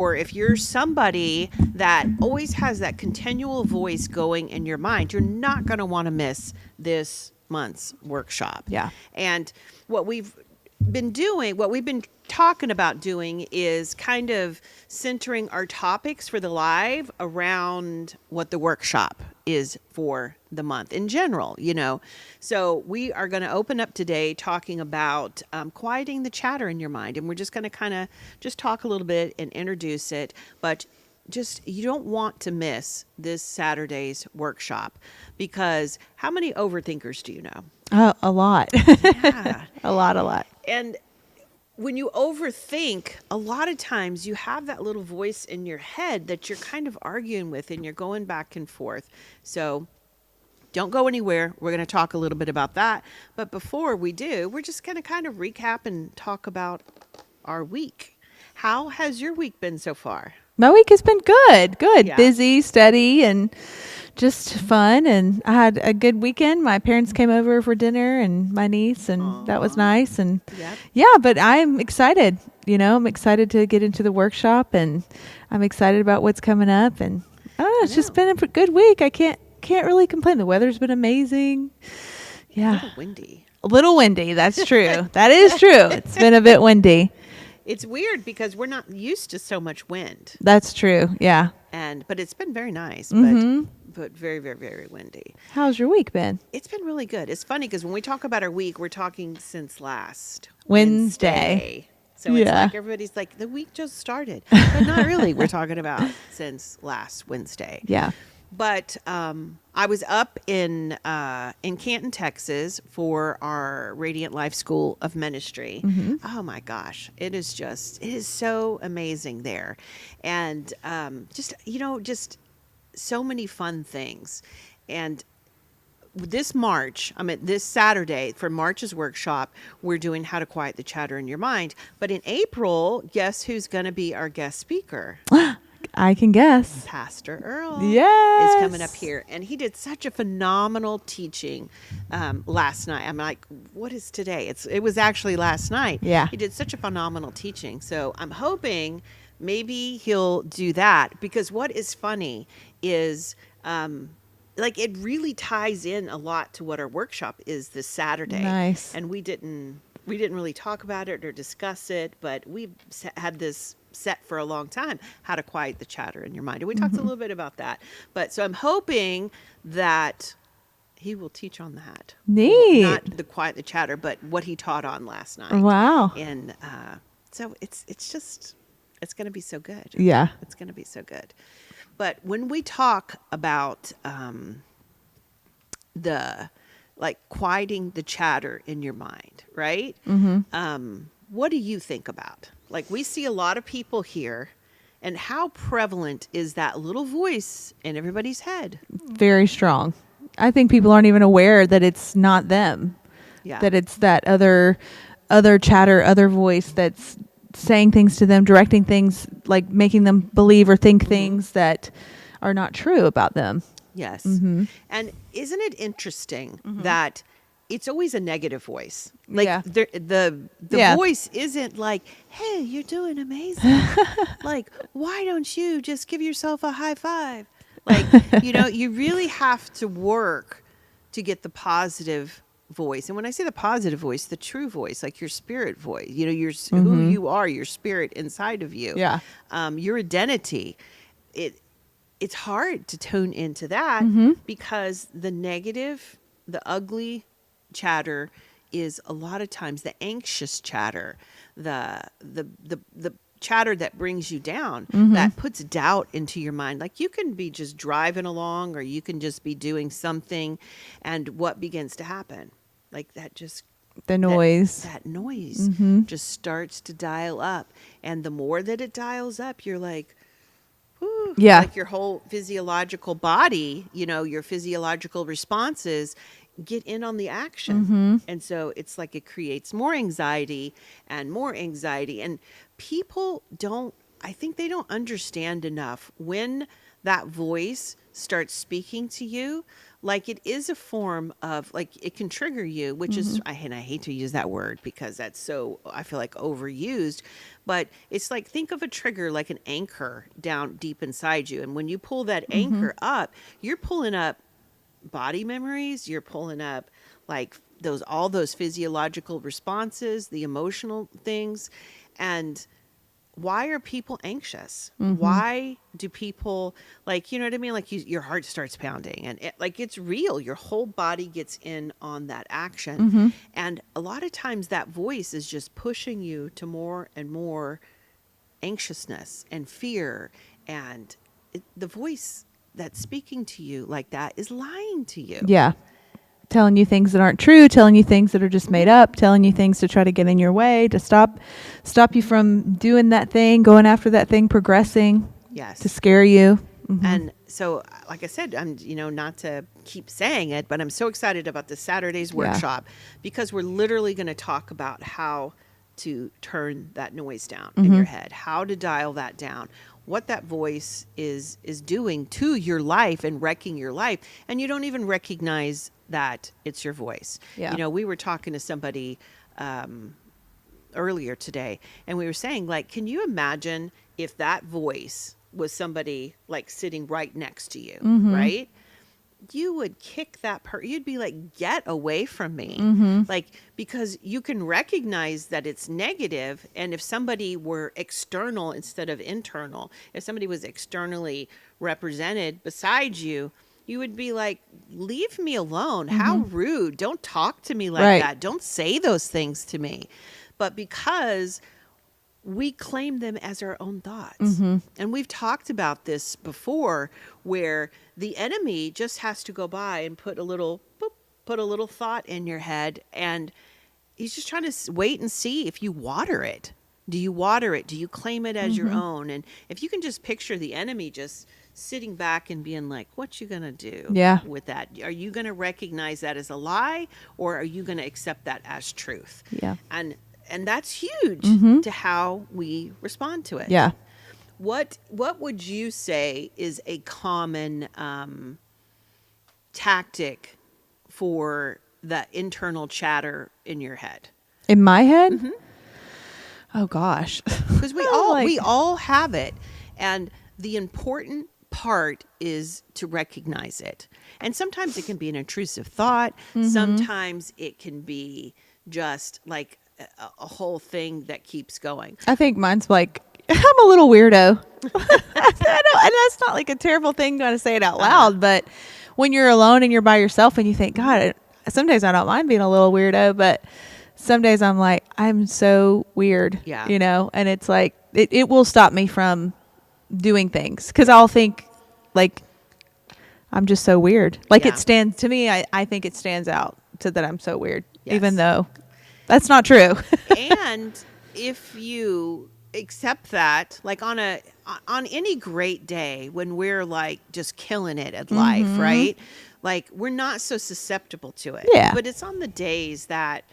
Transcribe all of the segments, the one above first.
or if you're somebody that always has that continual voice going in your mind, you're not going to want to miss this month's workshop. Yeah. And what we've been talking about doing is kind of centering our topics for the live around what the workshop is for the month in general, So we are going to open up today talking about quieting the chatter in your mind. And we're just going to kind of just talk a little bit and introduce it. But just, you don't want to miss this Saturday's workshop, because how many overthinkers do you know? A lot. Yeah. a lot. And when you overthink, a lot of times you have that little voice in your head that you're kind of arguing with, and you're going back and forth. So don't go anywhere. We're going to talk a little bit about that. But before we do, we're just going to kind of recap and talk about our week. How has your week been so far? My week has been good. Yeah. Busy, steady, and just fun. And I had a good weekend. My parents came over for dinner, and my niece, and that was nice. And Yep. yeah, but I'm excited. I'm excited to get into the workshop, and I'm excited about what's coming up. And I don't know, it's just been a good week. I can't really complain. The weather's been amazing. Yeah. A little windy. A little windy. That's true. That is true. It's been a bit windy. It's weird because we're not used to so much wind. That's true. Yeah. But it's been very nice, but very, very, very windy. How's your week been? It's been really good. It's funny because when we talk about our week, we're talking since last Wednesday. So it's Yeah. like everybody's like, the week just started. But not really. We're talking about since last Wednesday. Yeah. But I was up in Canton, Texas for our Radiant Life School of Ministry. Mm-hmm. Oh my gosh, it is so amazing there, and just so many fun things. And this Saturday for March's workshop, we're doing how to quiet the chatter in your mind. But in April, guess who's going to be our guest speaker? I can guess. Pastor Earl Yes. is coming up here, and he did such a phenomenal teaching last night. I'm like, what is today? It was actually last night. Yeah. He did such a phenomenal teaching. So I'm hoping maybe he'll do that, because what is funny is it really ties in a lot to what our workshop is this Saturday. Nice. And we didn't really talk about it or discuss it, but we've had this set for a long time, how to quiet the chatter in your mind. And we talked a little bit about that. But so I'm hoping that he will teach on that. Neat. Not the quiet the chatter, but what he taught on last night. Wow. And so it's going to be so good. Yeah. It's going to be so good. But when we talk about quieting the chatter in your mind, right? Mm-hmm. What do you think about? We see a lot of people here, and how prevalent is that little voice in everybody's head? Very strong. I think people aren't even aware that it's not them. Yeah. That it's that other chatter, other voice that's saying things to them, directing things, making them believe or think things that are not true about them. Yes. Mm-hmm. And isn't it interesting that it's always a negative voice? Yeah. The Yeah. voice isn't like, hey, you're doing amazing. Why don't you just give yourself a high five? You really have to work to get the positive voice. And when I say the positive voice, the true voice, your spirit voice, who you are, your spirit inside of you. Yeah. Your identity. It's hard to tune into that because the negative, the ugly chatter is a lot of times the anxious chatter, the chatter that brings you down, that puts doubt into your mind. You can be just driving along, or you can just be doing something, and what begins to happen? The noise. That noise just starts to dial up. And the more that it dials up, you're like, whew, Yeah. your whole physiological body, your physiological responses get in on the action. And so it's it creates more anxiety. And people don't I think they don't understand enough when that voice starts speaking to you. Like, it is a form of, like, it can trigger you, which is, and I hate to use that word because that's so, I feel like, overused, but it's like, think of a trigger like an anchor down deep inside you. And when you pull that anchor up, you're pulling up body memories, you're pulling up like all those physiological responses, the emotional things. And why are people anxious? Why do people, like, you know what I mean? Like, your heart starts pounding and like, it's real. Your whole body gets in on that action. And a lot of times that voice is just pushing you to more and more anxiousness and fear. And the voice that's speaking to you like that is lying to you. Yeah. Telling you things that aren't true, telling you things that are just made up, telling you things to try to get in your way, to stop you from doing that thing, going after that thing, progressing. Yes. To scare you. And so, like I said, I'm, not to keep saying it, but I'm so excited about this Saturday's workshop because we're literally going to talk about how to turn that noise down in your head, how to dial that down, what that voice is doing to your life and wrecking your life. And you don't even recognize that it's your voice. Yeah. We were talking to somebody earlier today, and we were saying, like, can you imagine if that voice was somebody like sitting right next to you, right? You would kick that you'd be like, get away from me. Like, because you can recognize that it's negative. And if somebody were external instead of internal, if somebody was externally represented beside you, you would be like, leave me alone. How rude. Don't talk to me like that. Don't say those things to me. But because we claim them as our own thoughts. And we've talked about this before, where the enemy just has to go by and put a little thought in your head, and he's just trying to wait and see if you water it. Do you water it? Do you claim it as your own? And if you can just picture the enemy just sitting back and being like, what you going to do with that? Are you going to recognize that as a lie, or are you going to accept that as truth? Yeah. And that's huge to how we respond to it. Yeah. What would you say is a common tactic for the internal chatter in your head? In my head? Oh gosh. Because we all have it, and the important part is to recognize it. And sometimes it can be an intrusive thought. Sometimes it can be just like a whole thing that keeps going. I think mine's like, I'm a little weirdo. And that's not like a terrible thing to say it out loud, but when you're alone and you're by yourself and you think, God, some days I don't mind being a little weirdo, but some days I'm like, I'm so weird, and it's like, it will stop me from doing things because I'll think like, I'm just so weird. Like it stands to me. I think it stands out to that I'm so weird, even though that's not true. And if you accept that, like on any great day when we're like just killing it at life, right? Like we're not so susceptible to it. Yeah. But it's on the days that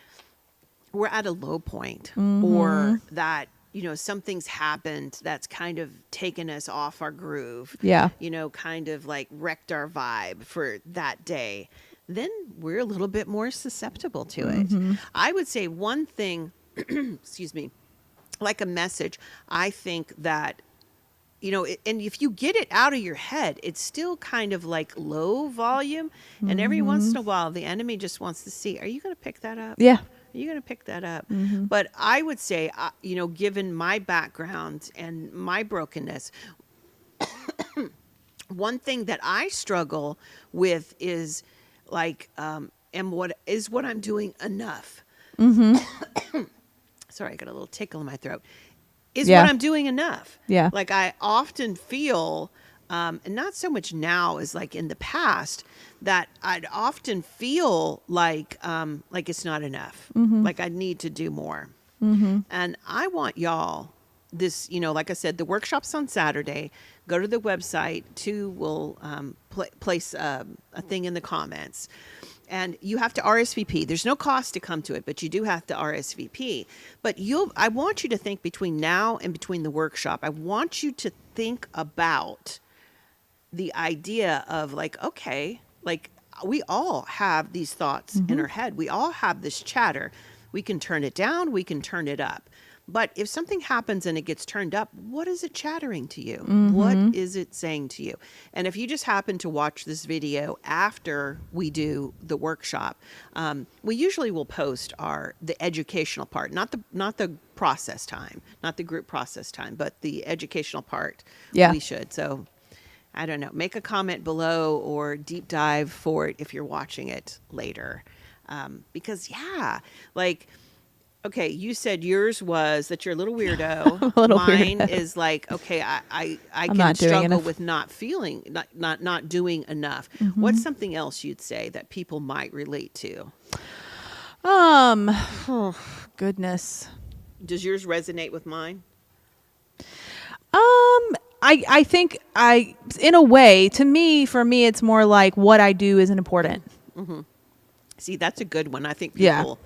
we're at a low point or that, something's happened that's kind of taken us off our groove. Yeah. Kind of like wrecked our vibe for that day. Then we're a little bit more susceptible to it. I would say one thing, excuse me, like a message, I think that, and if you get it out of your head, it's still kind of like low volume. And every once in a while, the enemy just wants to see, are you going to pick that up? Yeah. Are you going to pick that up? But I would say, given my background and my brokenness, one thing that I struggle with is like, what I'm doing enough? Sorry, I got a little tickle in my throat. Is what I'm doing enough? Yeah. Like I often feel, and not so much now as like in the past, that I'd often feel like it's not enough. Like I need to do more. And I want y'all this, like I said, the workshop's on Saturday. Go to the website. Will place a thing in the comments. And you have to RSVP. There's no cost to come to it, but you do have to RSVP. But I want you to think between now and between the workshop, I want you to think about the idea of like, okay, like we all have these thoughts in our head. We all have this chatter. We can turn it down, we can turn it up. But if something happens and it gets turned up, what is it chattering to you? What is it saying to you? And if you just happen to watch this video after we do the workshop, we usually will post the educational part, not the process time, not the group process time, but the educational part. Yeah. We should. So I don't know, make a comment below or deep dive for it if you're watching it later. Because like, okay, you said yours was that you're a little weirdo. A little Mine weirdo. is like, okay, I can not doing struggle enough. with not doing enough. What's something else you'd say that people might relate to? Oh, goodness. Does yours resonate with mine? I think in a way, for me, it's more like what I do isn't important. See, that's a good one. I think Yeah. people,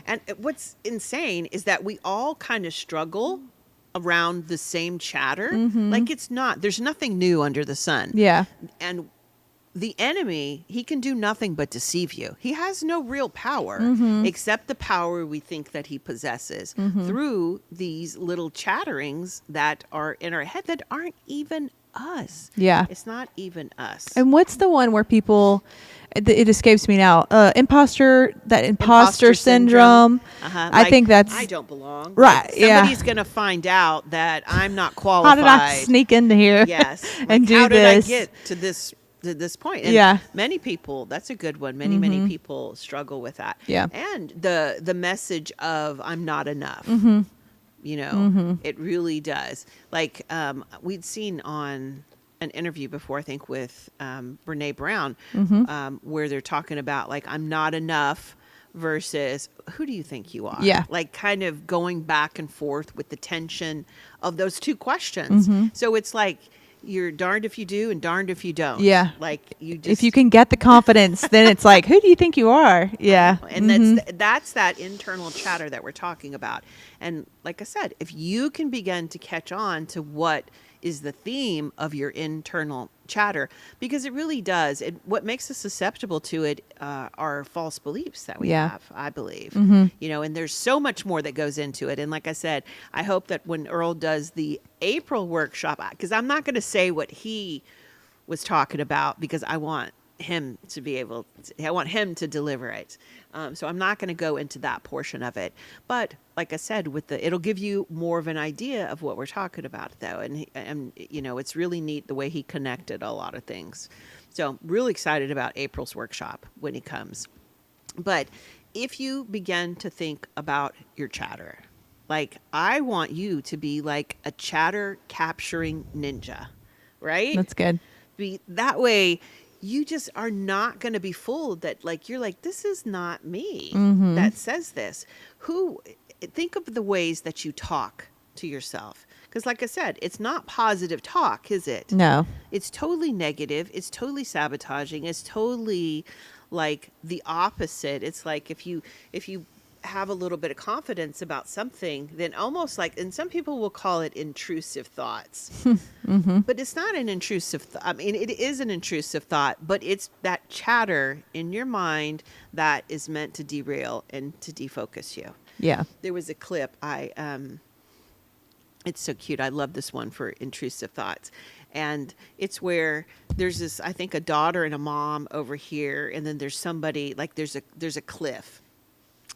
and what's insane is that we all kind of struggle around the same chatter. Like there's nothing new under the sun. Yeah. And the enemy, he can do nothing but deceive you. He has no real power except the power we think that he possesses through these little chatterings that are in our head that aren't even us. Yeah. It's not even us. And what's the one where people, it escapes me now, imposter syndrome. Uh-huh. I Like, think that's I don't belong. right. Like, Yeah. somebody's gonna find out that I'm not How qualified. did I sneak into here? Yes. and Like, do how this? did I get to this point? And Yeah. many people, that's a good one. Many people struggle with that. Yeah. And the message of I'm not enough. You know, it really does. Like we'd seen on an interview before, I think with Brene Brown, where they're talking about like I'm not enough versus who do you think you are? Yeah. Like kind of going back and forth with the tension of those two questions. So it's like you're darned if you do and darned if you don't. Yeah. Like you just If you can get the confidence, then it's like, who do you think you are? Yeah. And that's that internal chatter that we're talking about. And like I said, if you can begin to catch on to what is the theme of your internal chatter, because it really does. What makes us susceptible to it are false beliefs that we Yeah. have, I believe. You know, and there's so much more that goes into it. And like I said, I hope that when Earl does the April workshop, because I'm not going to say what he was talking about because I want him to be able to, I want him to deliver it. So I'm not going to go into that portion of it. But like I said, it'll give you more of an idea of what we're talking about, though. And you know, it's really neat the way he connected a lot of things. So really excited about April's workshop when he comes. But if you begin to think about your chatter, like I want you to be like a chatter capturing ninja, right? That's good. That way you just are not going to be fooled that like you're like, this is not me that says this. Think of the ways that you talk to yourself, because like I said, it's not positive talk, is it? No. It's totally negative, it's totally sabotaging, it's totally like the opposite. It's like if you have a little bit of confidence about something, then almost like, and some people will call it intrusive thoughts, but it's not an intrusive I mean, it is an intrusive thought, but it's that chatter in your mind that is meant to derail and to defocus you. Yeah. There was a clip it's so cute. I love this one for intrusive thoughts. And it's where there's this, I think, a daughter and a mom over here, and then there's somebody, like there's a cliff.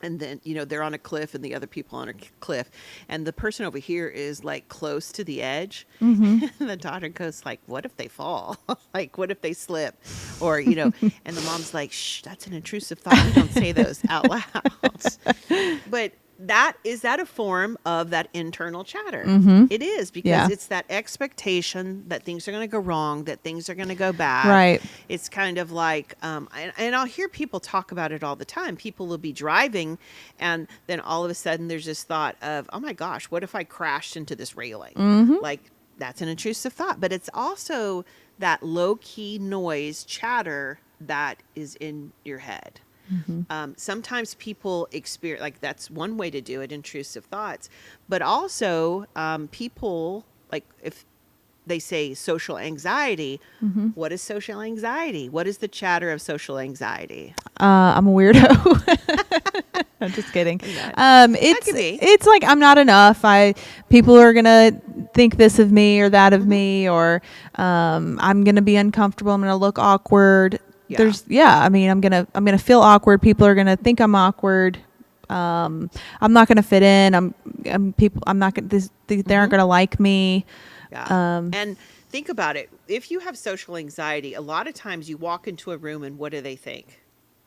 And then, you know, they're on a cliff and the other people on a cliff. And the person over here is like close to the edge. And the daughter goes like, what if they fall? Like, what if they slip? Or, you know, and the mom's like, shh, that's an intrusive thought. We don't say those out loud. But is that a form of that internal chatter? It is, because it's that expectation that things are going to go wrong, that things are going to go bad. Right. It's kind of like, and I'll hear people talk about it all the time. People will be driving, and then all of a sudden there's this thought of, oh my gosh, what if I crashed into this railing? Like, that's an intrusive thought. But it's also that low-key noise chatter that is in your head. Sometimes people experience, like that's one way to do it, intrusive thoughts. But also people, like if they say social anxiety, what is social anxiety? What is the chatter of social anxiety? I'm a weirdo. I'm just kidding. Yeah. It's could be. it's like I'm not enough. People are gonna think this of me or that of me, or I'm gonna be uncomfortable. I'm gonna look awkward. Yeah. I mean, I'm gonna feel awkward. People are gonna think I'm awkward. I'm not gonna fit in. I'm not gonna. They aren't gonna like me. Yeah. And think about it. If you have social anxiety, a lot of times you walk into a room and what do they think?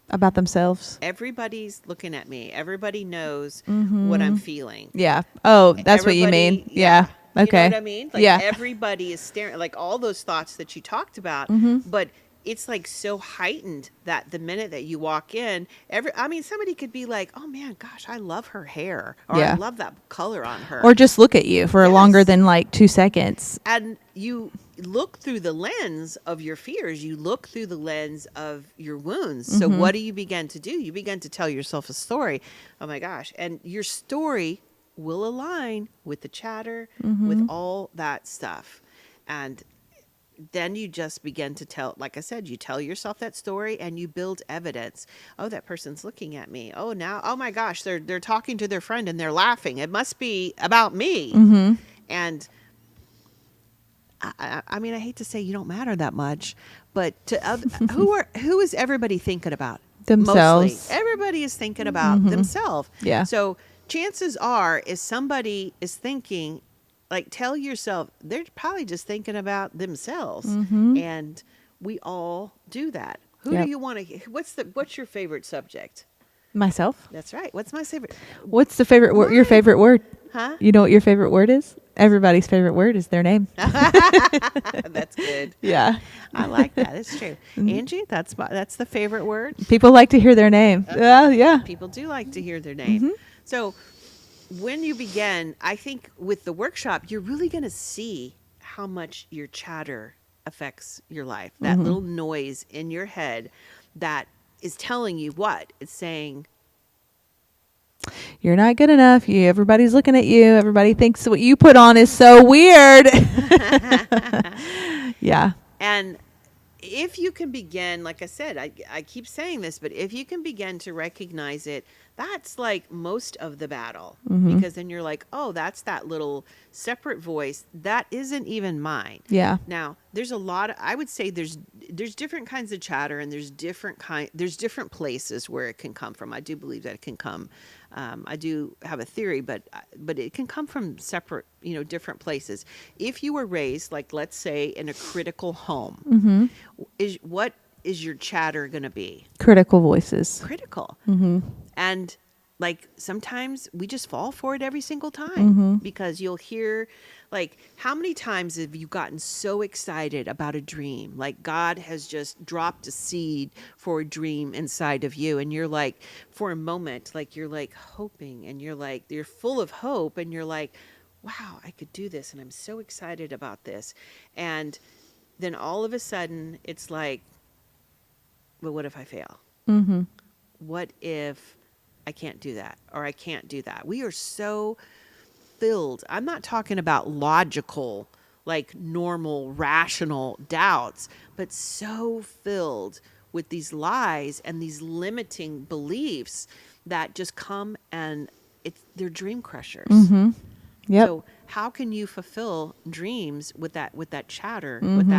About themselves. Everybody's looking at me. Everybody knows what I'm feeling. Yeah. Oh, that's what you Everybody- mean. Yeah. Okay. You know what I mean? Like yeah. everybody is staring, like all those thoughts that you talked about, but it's like so heightened that the minute that you walk in, somebody could be like, oh man, gosh, I love her hair. Or Yeah. I love that color on her. Or just look at you for Yes. longer than like 2 seconds. And you look through the lens of your fears. You look through the lens of your wounds. So what do you begin to do? You begin to tell yourself a story. Oh my gosh. And your story will align with the chatter, with all that stuff. And then you just begin to tell, like I said, you tell yourself that story and you build evidence. Oh, that person's looking at me. Oh, now, oh my gosh, they're talking to their friend and they're laughing. It must be about me. And I mean, I hate to say you don't matter that much, but to who is everybody thinking about? Themselves. Mostly. Everybody is thinking about themselves. Yeah. So chances are, if somebody is thinking, like, tell yourself, they're probably just thinking about themselves. And we all do that. Who Yep. do you want to, what's your favorite subject? Myself. That's right. What's my favorite? What's the favorite word? Your favorite word? Huh? You know what your favorite word is? Everybody's favorite word is their name. That's good. Yeah. I like that. It's true. Angie, that's the favorite word. People like to hear their name. Yeah. People do like to hear their name. So when you begin, I think with the workshop, you're really going to see how much your chatter affects your life. That little noise in your head that is telling you what? It's saying, You're not good enough. Everybody's looking at you. Everybody thinks what you put on is so weird. Yeah. and if you can begin, like I said, I keep saying this, but if you can begin to recognize it, that's like most of the battle. Because then you're like, oh, that's that little separate voice. That isn't even mine. Yeah. Now, there's a lot of, I would say there's different kinds of chatter, and there's different places where it can come from. I do believe that it can come. I do have a theory, but it can come from separate, different places. If you were raised, like, let's say, in a critical home, what is your chatter going to be? Critical voices. Critical. And like sometimes we just fall for it every single time because you'll hear, like, how many times have you gotten so excited about a dream? Like God has just dropped a seed for a dream inside of you. And you're like, for a moment, like you're like hoping, and you're full of hope, and you're like, wow, I could do this. And I'm so excited about this. And then all of a sudden it's like, well, what if I fail? What if I can't do that, or I can't do that? We are so filled. I'm not talking about logical, like normal, rational doubts, but so filled with these lies and these limiting beliefs that just come, and they're dream crushers. Yep. So how can you fulfill dreams with that chatter, with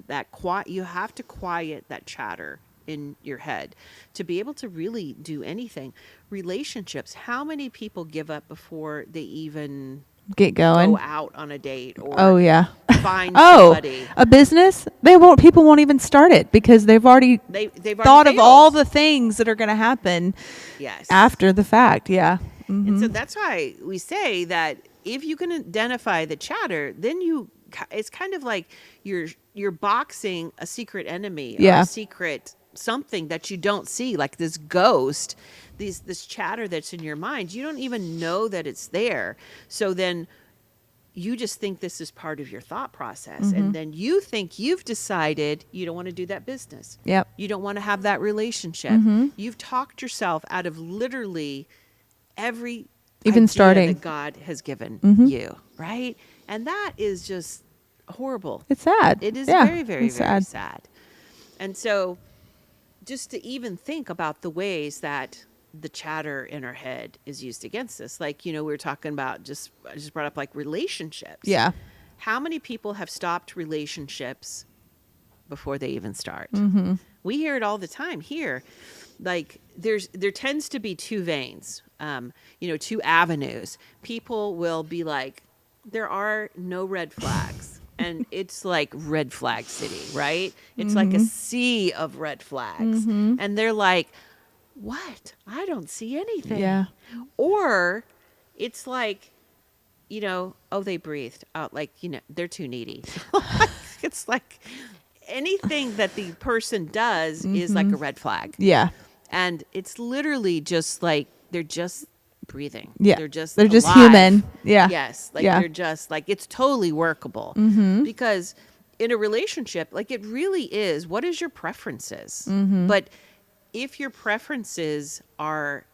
that quiet? You have to quiet that chatter in your head to be able to really do anything. Relationships, how many people give up before they even Get going. go out on a date or Oh yeah. find Oh, somebody? a business? People won't even start it because they've already They've already thought of failed. all the things that are going to happen Yes. after the fact. Yeah. And so that's why we say that if you can identify the chatter, then it's kind of like you're boxing a secret enemy or Yeah. a secret something that you don't see, like this ghost, this chatter that's in your mind. You don't even know that it's there. So then you just think this is part of your thought process. And then you think you've decided you don't want to do that business. Yep. You don't want to have that relationship. You've talked yourself out of literally every Even idea starting. that God has given you, right? And that is just horrible. It's sad. It is Yeah, very, very, it's very sad. And so just to even think about the ways that the chatter in our head is used against us. Like, we were talking about I just brought up like relationships. Yeah. How many people have stopped relationships before they even start? We hear it all the time here. Like there tends to be two veins, two avenues. People will be like, there are no red flags. And it's like red flag city, right? It's like a sea of red flags. And they're like, what? I don't see anything. Yeah. Or it's like, oh, they breathed out. Like, they're too needy. It's like anything that the person does is like a red flag. Yeah. And it's literally just like, they're just breathing. Yeah. They're just alive. Human. Yeah. Yes. Like they're just like, it's totally workable. Because in a relationship, like it really is, what is your preferences? But if your preferences are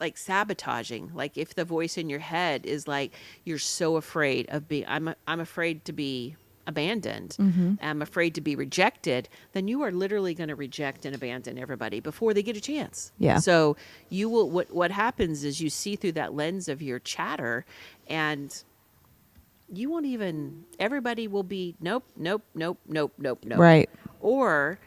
like sabotaging, like if the voice in your head is like, you're so afraid of being, I'm afraid to be abandoned, I'm afraid to be rejected, then you are literally going to reject and abandon everybody before they get a chance. Yeah. So you will, what happens is you see through that lens of your chatter, and you won't even, everybody will be, nope. Right. Or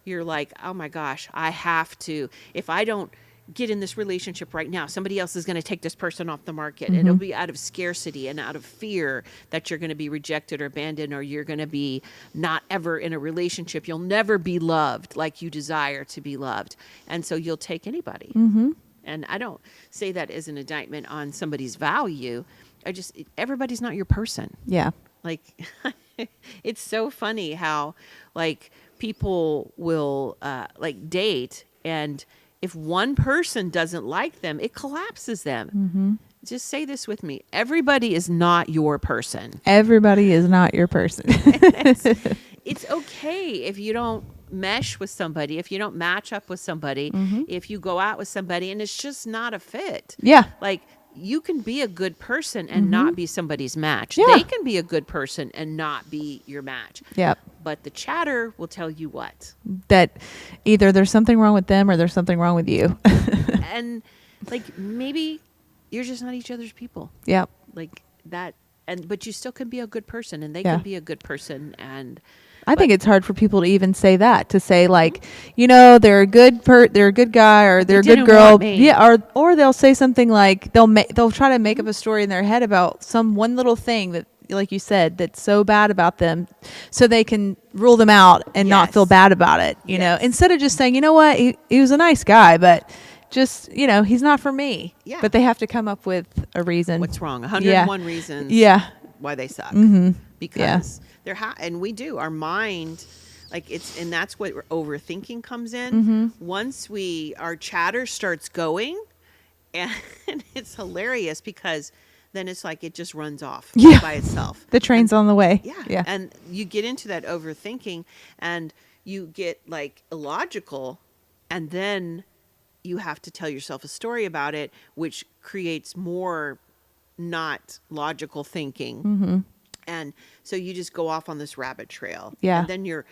you're like, oh my gosh, I have to, if I don't get in this relationship right now, somebody else is going to take this person off the market. And it'll be out of scarcity and out of fear that you're going to be rejected or abandoned, or you're going to be not ever in a relationship. You'll never be loved like you desire to be loved. And so you'll take anybody. And I don't say that as an indictment on somebody's value. Everybody's not your person. Yeah. Like, it's so funny how like people will like date, and if one person doesn't like them, it collapses them. Just say this with me. Everybody is not your person. Everybody is not your person. It's okay if you don't mesh with somebody, if you don't match up with somebody, if you go out with somebody and it's just not a fit. Yeah. Like, you can be a good person and not be somebody's match. Yeah. They can be a good person and not be your match. Yep. But the chatter will tell you what. That either there's something wrong with them or there's something wrong with you. And like, maybe you're just not each other's people. Yep. Like that. But you still can be a good person, and they Yeah. can be a good person. And I think it's hard for people to even say that, to say like, they're a good they're a good guy, or they're a good didn't girl. want me. Yeah. Or they'll say something like, they'll try to make up a story in their head about some one little thing that, like you said, that's so bad about them, so they can rule them out and not Yes. feel bad about it, Yes. instead of just saying, you know what, he was a nice guy, but just, he's not for me. Yeah. But they have to come up with a reason. what's wrong? 101 reasons Yeah. why they suck. Yeah. Because and we do. Our mind, like and that's what overthinking comes in. Once our chatter starts going, and it's hilarious because then it's like it just runs off by itself. The train's on the way. Yeah. Yeah. And you get into that overthinking, and you get like illogical, and then you have to tell yourself a story about it, which creates more not logical thinking. And so you just go off on this rabbit trail. Yeah. And then you're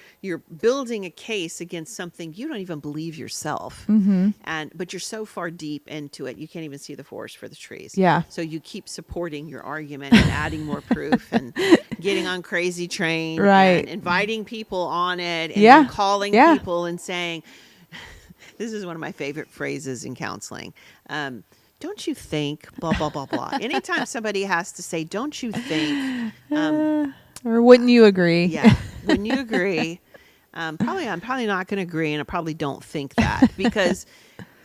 building a case against something you don't even believe yourself. But you're so far deep into it, you can't even see the forest for the trees. Yeah. So you keep supporting your argument and adding more proof and getting on Crazy Train. Right. And inviting people on it. And Yeah. then calling Yeah. people and saying, this is one of my favorite phrases in counseling. Don't you think, blah, blah, blah, blah. Anytime somebody has to say, don't you think, Or wouldn't you agree? yeah, wouldn't you agree? I'm probably not going to agree, and I probably don't think that, because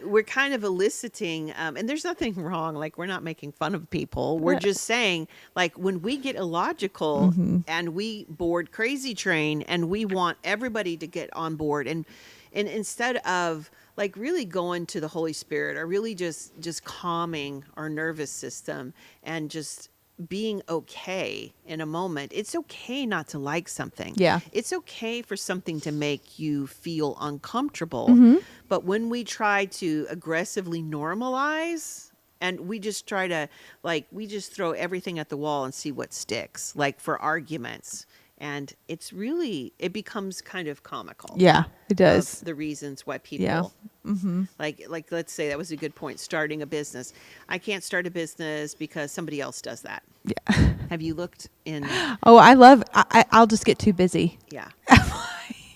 we're kind of eliciting, and there's nothing wrong. Like, we're not making fun of people. We're just saying, like, when we get illogical and we board Crazy Train and we want everybody to get on board, and instead of like really going to the Holy Spirit, or really just calming our nervous system and just being okay in a moment. It's okay not to like something. Yeah. It's okay for something to make you feel uncomfortable. Mm-hmm. But when we try to aggressively normalize and we just try to, like, we just throw everything at the wall and see what sticks, like for arguments. And it's really, it becomes kind of comical Yeah, it of does. the reasons why Yeah. people Mm-hmm. like let's say that was a good point, starting a business. I can't start a business because somebody else does that. Yeah. Have you looked in? Oh, I'll just get too busy. Yeah.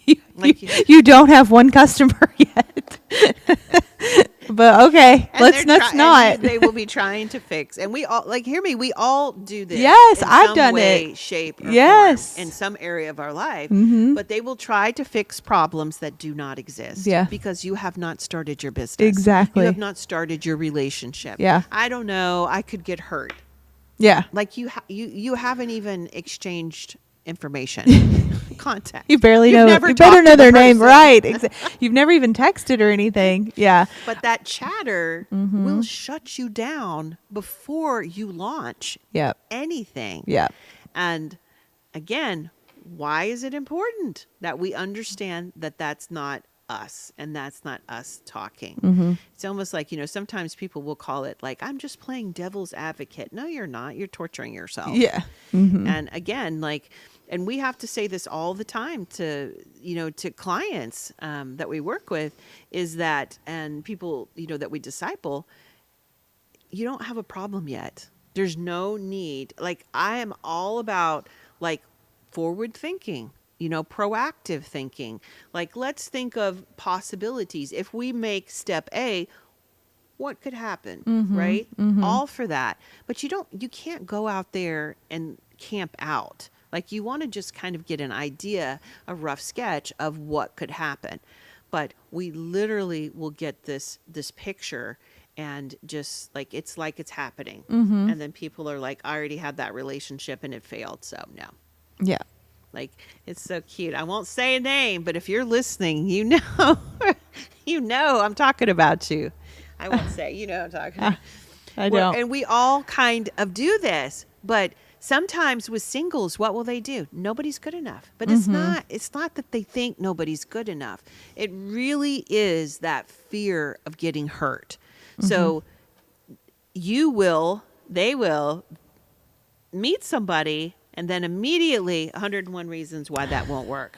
you, Like you don't have one customer yet. But okay, and let's they're not. they will be trying to fix, and we all, like, hear me, we all do this. Yes, in I've some done way, it. shape, or Yes. form in some area of our life. Mm-hmm. But they will try to fix problems that do not exist. Yeah. Because you have not started your business. Exactly. You have not started your relationship. Yeah. I don't know. I could get hurt. Yeah. Like you haven't even exchanged information, contact. You barely You've know. never You better talked know to the their name, person. right? You've never even texted or anything. Yeah. But that chatter Mm-hmm. will shut you down before you launch Yep. anything. Yep. And again, why is it important that we understand that that's not us and that's not us talking? Mm-hmm. It's almost like, sometimes people will call it like, I'm just playing devil's advocate. No, you're not. You're torturing yourself. Yeah. Mm-hmm. And again, like, and we have to say this all the time to, to clients that we work with, is that, and people, that we disciple, you don't have a problem yet. There's no need. Like, I am all about, like, forward thinking, proactive thinking. Like, let's think of possibilities. If we make step A, what could happen, Mm-hmm. right? Mm-hmm. All for that. But you can't go out there and camp out. Like, you want to just kind of get an idea, a rough sketch of what could happen. But we literally will get this picture and just like it's happening. Mm-hmm. And then people are like, I already had that relationship and it failed. So no. Yeah. Like, it's so cute. I won't say a name, but if you're listening, I'm talking about you. I won't say, I'm talking about. I don't. And we all kind of do this, but sometimes with singles, what will they do? Nobody's good enough. But it's not that they think nobody's good enough. It really is that fear of getting hurt. So they will meet somebody and then immediately 101 reasons why that won't work.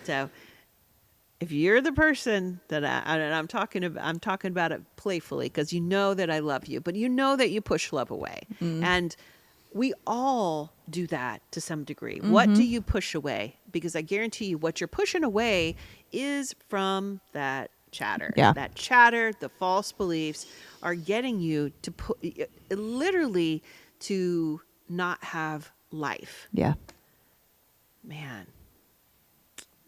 So if you're the person that I'm talking about it playfully, because you know that I love you, but you know that you push love away. And we all do that to some degree. What do you push away? Because I guarantee you what you're pushing away is from that chatter. Yeah. That chatter, the false beliefs are getting you to literally to not have life. Yeah. Man,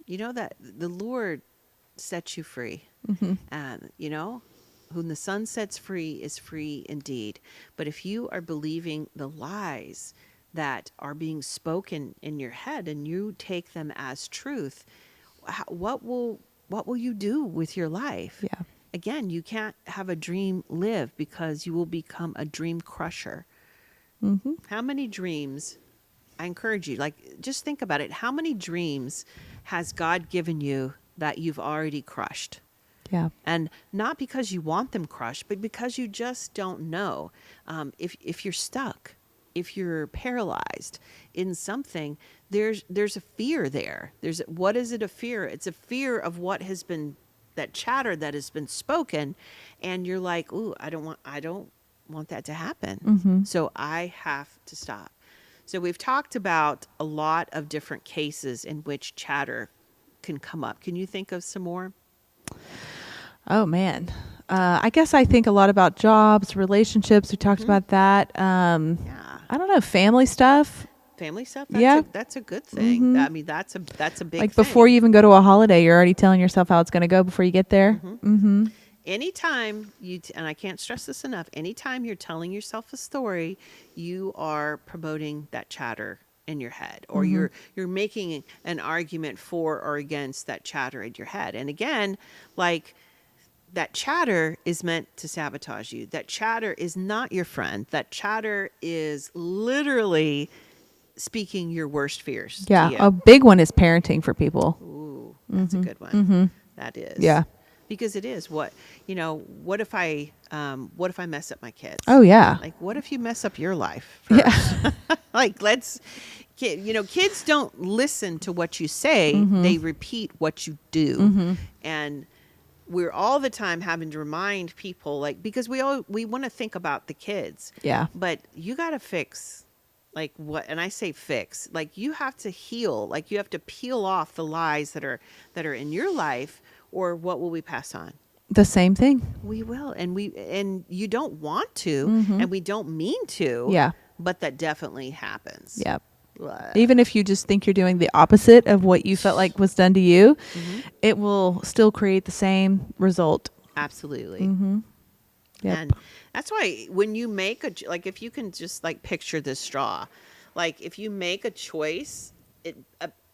you know that the Lord sets you free. And, whom the Son sets free is free indeed. But if you are believing the lies that are being spoken in your head and you take them as truth, what will you do with your life? Yeah. Again, you can't have a dream live because you will become a dream crusher. Mm-hmm. How many dreams, I encourage you, like, just think about it. How many dreams has God given you that you've already crushed? Yeah. And not because you want them crushed, but because you just don't know. If you're stuck, if you're paralyzed in something, there's a fear there. What is it a fear? It's a fear of what has been, that chatter that has been spoken, and you're like, ooh, I don't want that to happen. So I have to stop. So we've talked about a lot of different cases in which chatter can come up. Can you think of some more? Oh man. I guess I think a lot about jobs, relationships. We talked about that. Yeah. I don't know, family stuff. Family stuff. Yeah. That's a good thing. I mean, that's a big Like thing. before you even go to a holiday, you're already telling yourself how it's going to go before you get there. Mm-hmm. Anytime and I can't stress this enough, anytime you're telling yourself a story, you are promoting that chatter in your head, or you're making an argument for or against that chatter in your head. And again, like, that chatter is meant to sabotage you. That chatter is not your friend. That chatter is literally speaking your worst fears to Yeah. you. A big one is parenting for people. Ooh, that's a good one. That is. Yeah. Because it is what if I mess up my kids? Oh, yeah. Like, what if you mess up your life Yeah. first? Like, kids don't listen to what you say. They repeat what you do. And we're all the time having to remind people, like, because we want to think about the kids. Yeah. But you got to fix, like, what, and I say fix, like, you have to heal, like, you have to peel off the lies that are in your life, or what will we pass on? The same thing. We will. And you don't want to, and we don't mean to. Yeah. But that definitely happens. Yep. Blah. Even if you just think you're doing the opposite of what you felt like was done to you, it will still create the same result. Absolutely. Yep. And that's why when you make like, if you can just, like, picture this straw, like, if you make a choice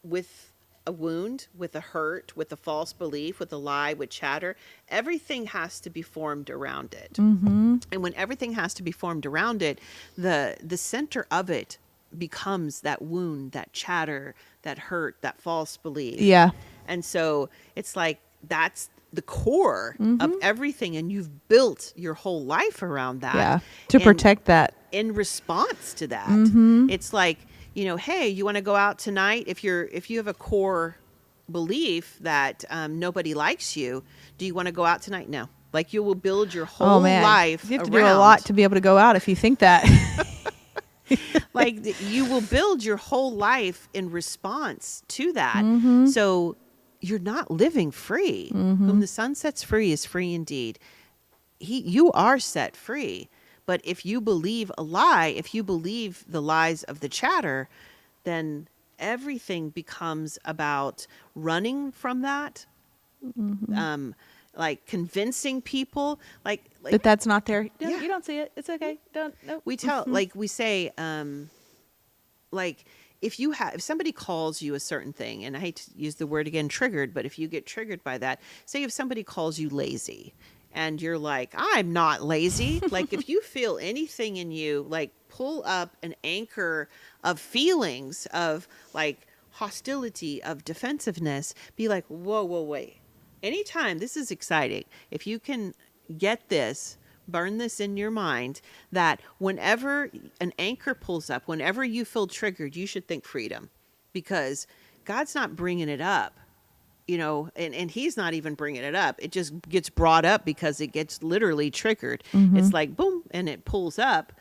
with a wound, with a hurt, with a false belief, with a lie, with chatter, everything has to be formed around it. And when everything has to be formed around it, the center of it becomes that wound, that chatter, that hurt, that false belief. Yeah. And so it's like, that's the core of everything, and you've built your whole life around that. Yeah. To And protect that. in response to that, it's like, hey, you want to go out tonight? If you have a core belief that nobody likes you, do you want to go out tonight? No. Like, you will build your whole life. You have to do a lot to be able to go out if you think that. Like, you will build your whole life in response to that. So you're not living free. Whom the sun sets free is free indeed. You are set free. But if you believe a lie, if you believe the lies of the chatter, then everything becomes about running from that. Like, convincing people, like But that's not there. No, Yeah. You don't see it. It's okay. Don't. No. we tell, like, we say, like, if somebody calls you a certain thing, and I hate to use the word again, triggered, but if you get triggered by that, say if somebody calls you lazy, and you're like, I'm not lazy. Like, if you feel anything in you, like, pull up an anchor of feelings of, like, hostility, of defensiveness, be like, whoa, wait. Anytime, this is exciting. If you can get this, burn this in your mind, that whenever an anchor pulls up, whenever you feel triggered, you should think freedom, because God's not bringing it up, and he's not even bringing it up. It just gets brought up because it gets literally triggered. It's like, boom, and it pulls up.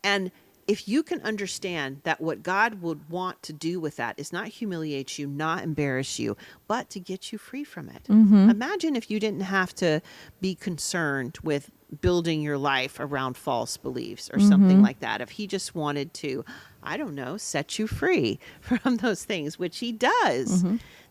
And if you can understand that what God would want to do with that is not humiliate you, not embarrass you, but to get you free from it. Imagine if you didn't have to be concerned with building your life around false beliefs or something like that. If he just wanted to, I don't know, set you free from those things, which he does,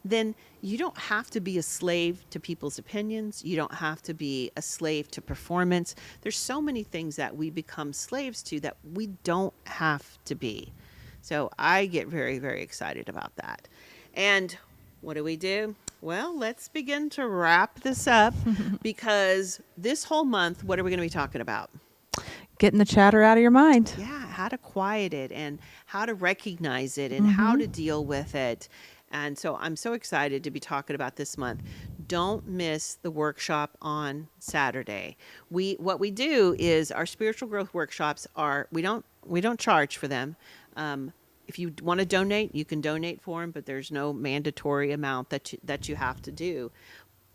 then you don't have to be a slave to people's opinions. You don't have to be a slave to performance. There's so many things that we become slaves to that we don't have to be. So I get very, very excited about that. And what do? Well, let's begin to wrap this up, because this whole month, what are we going to be talking about? Getting the chatter out of your mind. Yeah, how to quiet it, and how to recognize it, and how to deal with it. And so I'm so excited to be talking about this month. Don't miss the workshop on Saturday. What we do is, our spiritual growth workshops are, we don't charge for them. If you want to donate, you can donate for them, but there's no mandatory amount that you have to do.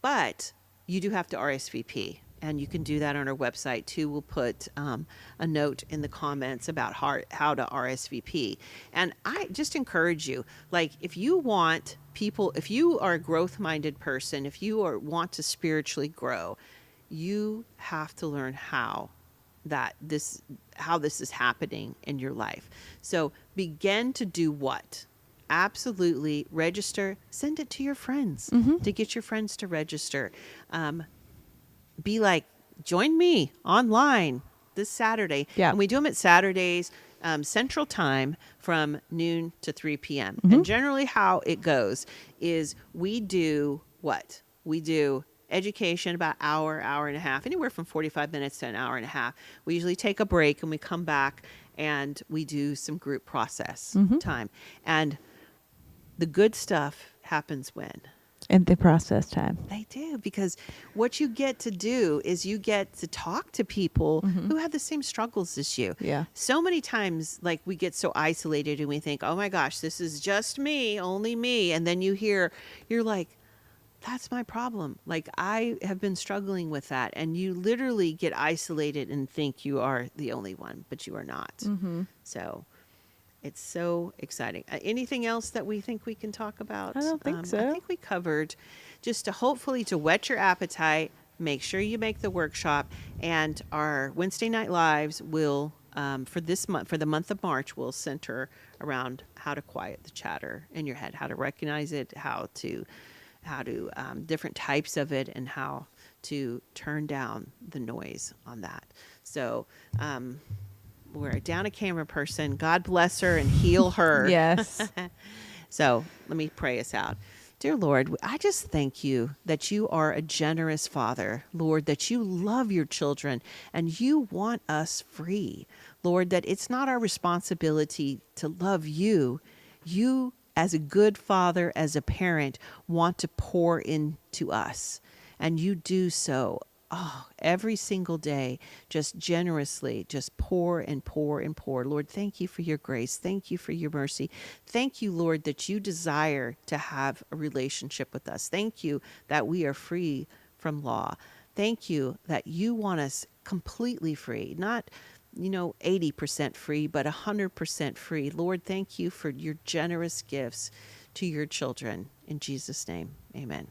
But you do have to RSVP, and you can do that on our website too. We'll put a note in the comments about how to RSVP. And I just encourage you, like, if you want people, if you are a growth-minded person, if you want to spiritually grow, you have to learn how this is happening in your life. So begin to do what? Absolutely register. Send it to your friends, to get your friends to register. Be like, join me online this Saturday. Yeah. And we do them at Saturdays, Central Time, from noon to 3 p.m. And generally how it goes is, we do what? We do education, about hour and a half, anywhere from 45 minutes to an hour and a half. We usually take a break and we come back and we do some group process time. And the good stuff happens when? And the process time. They do, because what you get to do is you get to talk to people who have the same struggles as you. Yeah. So many times, like, we get so isolated and we think, oh my gosh, this is just me, only me. And then you're like, that's my problem. Like, I have been struggling with that. And you literally get isolated and think you are the only one, but you are not. So it's so exciting. Anything else that we think we can talk about? I don't think so. I think we covered, just to hopefully to whet your appetite. Make sure you make the workshop, and our Wednesday night lives will for this month, for the month of March, will center around how to quiet the chatter in your head, how to recognize it, how to different types of it, and how to turn down the noise on that. So. We're down a camera person. God bless her and heal her. Yes. So let me pray us out. Dear Lord, I just thank you that you are a generous Father, Lord, that you love your children and you want us free. Lord, that it's not our responsibility to love you. You, as a good father, as a parent, want to pour into us. And you do so every single day, just generously, just pour and pour and pour. Lord, thank you for your grace. Thank you for your mercy. Thank you, Lord, that you desire to have a relationship with us. Thank you that we are free from law. Thank you that you want us completely free, not 80% free, but 100% free. Lord, thank you for your generous gifts to your children. In Jesus' name, amen.